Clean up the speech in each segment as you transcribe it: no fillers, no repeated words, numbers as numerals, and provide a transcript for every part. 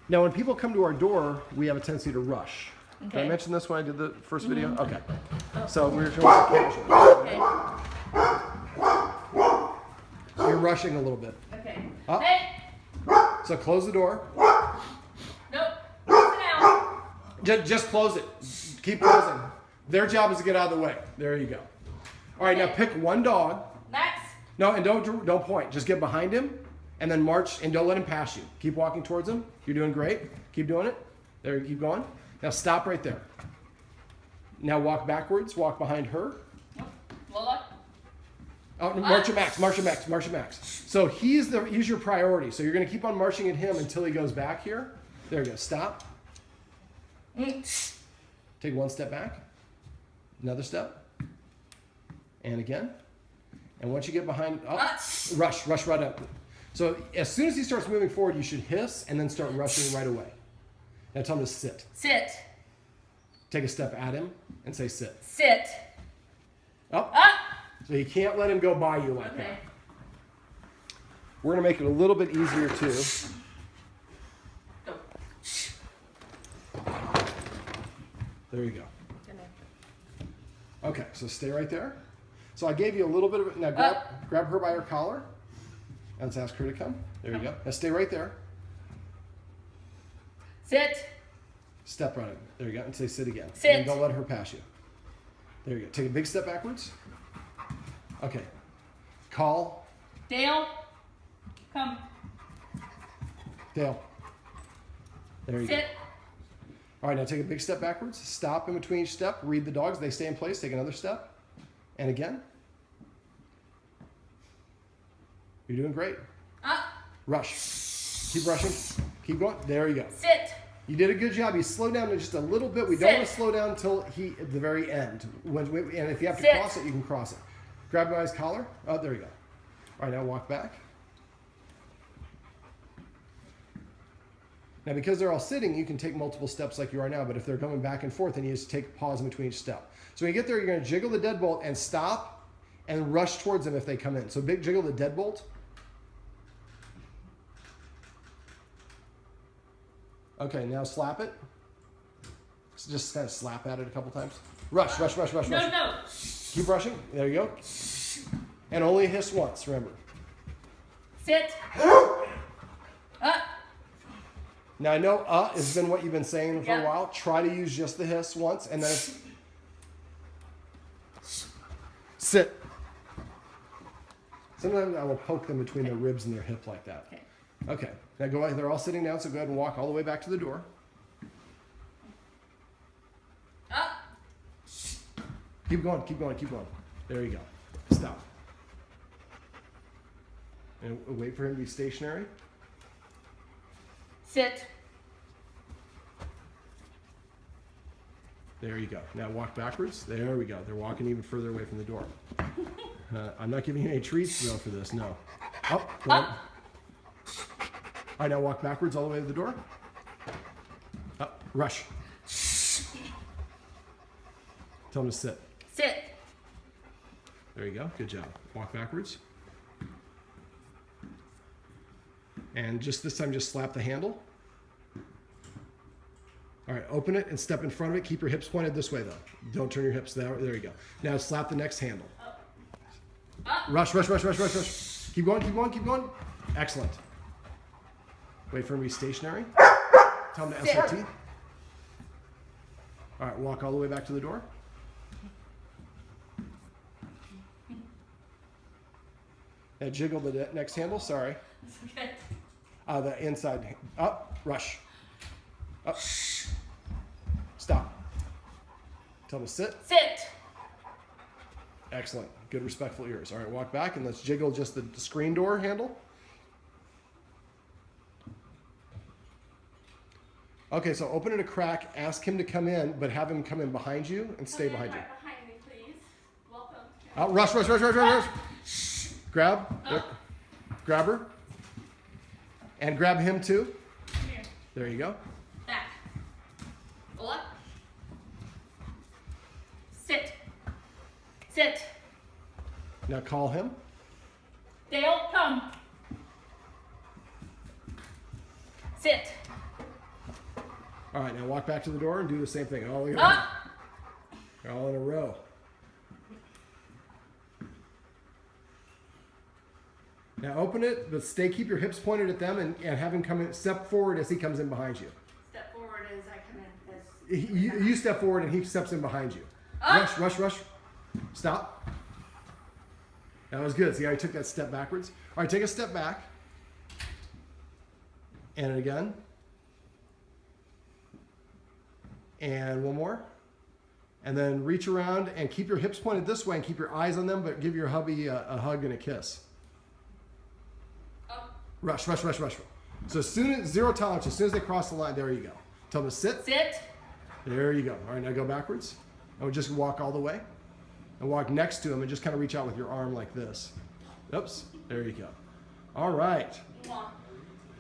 Now, when people come to our door, we have a tendency to rush. Okay. Did I mention this when I did the first video? Okay. Oh. So we're showing casual. Okay. So you're rushing a little bit. Okay. Up. Hey! So close the door. Nope. Sit down. Just close it. Keep closing. Their job is to get out of the way. There you go. All right, now pick one dog. Next. No, and don't point. Just get behind him, and then march, and don't let him pass you. Keep walking towards him. You're doing great. Keep doing it. There, keep going. Now stop right there. Now walk backwards. Walk behind her. Lola. Oh, march your max. March your max. March your max. So he's your priority. So you're going to keep on marching at him until he goes back here. There you go. Stop. Take one step back. Another step. And again. And once you get behind, rush right up. So as soon as he starts moving forward, you should hiss and then start rushing right away. Now tell him to sit. Sit. Take a step at him and say sit. Sit. Up. Up. So you can't let him go by you like Okay. that. We're going to make it a little bit easier too. Go. There you go. Okay, so stay right there. So I gave you a little bit of, now grab her by her collar. And let's ask her to come. There you go. Now stay right there. Sit. Step on it. There you go. And say sit again. Sit. And don't let her pass you. There you go. Take a big step backwards. Okay. Call. Dale. Come. Dale. There you Sit. go. All right, now take a big step backwards. Stop in between each step. Read the dogs. They stay in place. Take another step. And again. You're doing great. Up. Rush. Keep rushing. Keep going. There you go. Sit. You did a good job. You slowed down just a little bit. We don't want to slow down until at the very end. And if you have to Sit. cross it, you can cross it. Grab my collar. Oh, there you go. All right, now walk back. Now, because they're all sitting, you can take multiple steps like you are now. But if they're going back and forth, then you just take a pause in between each step. So when you get there, you're going to jiggle the deadbolt and stop and rush towards them if they come in. So big jiggle the deadbolt. Okay, now slap it. So just kind of slap at it a couple times. Rush. No. Keep rushing. There you go. And only hiss once, remember. Sit. Up. Now I know has been what you've been saying for a Yeah. while. Try to use just the hiss once and then sit. Sometimes I will poke them between their ribs and their hip like that. Okay. Now go ahead. They're all sitting down, so go ahead and walk all the way back to the door. Up. Keep going. There you go. Stop. And wait for him to be stationary. Sit. There you go. Now walk backwards. There we go. They're walking even further away from the door. I'm not giving you any treats though for this. No. Up. Up. All right, now walk backwards all the way to the door. Up. Rush. Tell them to sit. Sit. There you go. Good job. Walk backwards. And just this time, just slap the handle. All right, open it and step in front of it. Keep your hips pointed this way, though. Don't turn your hips there. There you go. Now slap the next handle. Up. Rush. Keep going. Excellent. Wait for him to be stationary. Tell him to Sit. SLT. All right, walk all the way back to the door. Now jiggle the next handle. Sorry. Okay. The inside. Up. Rush. Up. Stop. Tell him to sit. Sit. Excellent. Good respectful ears. All right, walk back and let's jiggle just the screen door handle. Okay, so open it a crack, ask him to come in, but have him come in behind you and stay behind you. Right behind me, please. Welcome. Rush. Grab her. And grab him too. Come here. There you go. Back. Lola. Sit. Sit. Now call him. Dale, come. Sit. All right, now walk back to the door and do the same thing. All in a row. Now open it, but keep your hips pointed at them and have him come in, step forward as he comes in behind you. Step forward as I come in. You step forward and he steps in behind you. Rush, rush, rush. Stop. That was good. See how he took that step backwards? All right, take a step back. And again. And one more. And then reach around and keep your hips pointed this way and keep your eyes on them, but give your hubby a hug and a kiss. Rush, rush, rush, rush. So as soon as, zero tolerance, as soon as they cross the line, there you go. Tell them to sit. Sit. There you go. All right, now go backwards. And just walk all the way. And walk next to him and just kind of reach out with your arm like this. Oops, there you go. All right.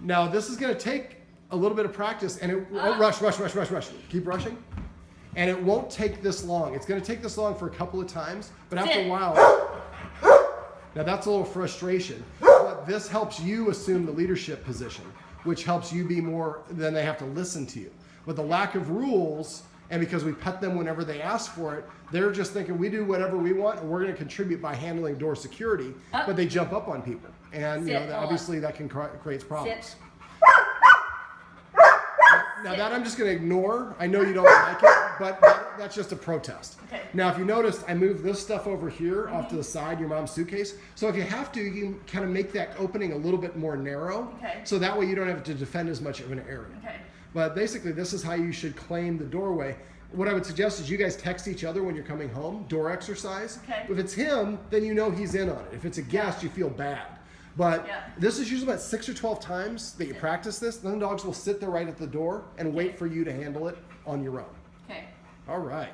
Now this is going to take a little bit of practice and rush, rush, rush, rush, rush. Keep rushing. And it won't take this long. It's going to take this long for a couple of times, but after a while, now that's a little frustration. But this helps you assume the leadership position, which helps you be more, then they have to listen to you. But the lack of rules, and because we pet them whenever they ask for it, they're just thinking we do whatever we want and we're going to contribute by handling door security, but they jump up on people. And you know, obviously that can create problems. Sit. Now that I'm just going to ignore. I know you don't like it, but that's just a protest. Okay. Now, if you noticed, I moved this stuff over here off to the side, your mom's suitcase. So if you have to, you can kind of make that opening a little bit more narrow. Okay. So that way you don't have to defend as much of an area. Okay. But basically, this is how you should claim the doorway. What I would suggest is you guys text each other when you're coming home, door exercise. Okay. If it's him, then you know he's in on it. If it's a guest, you feel bad. But this is usually about 6 or 12 times that you practice this. Then the dogs will sit there right at the door and wait for you to handle it on your own. Okay. All right.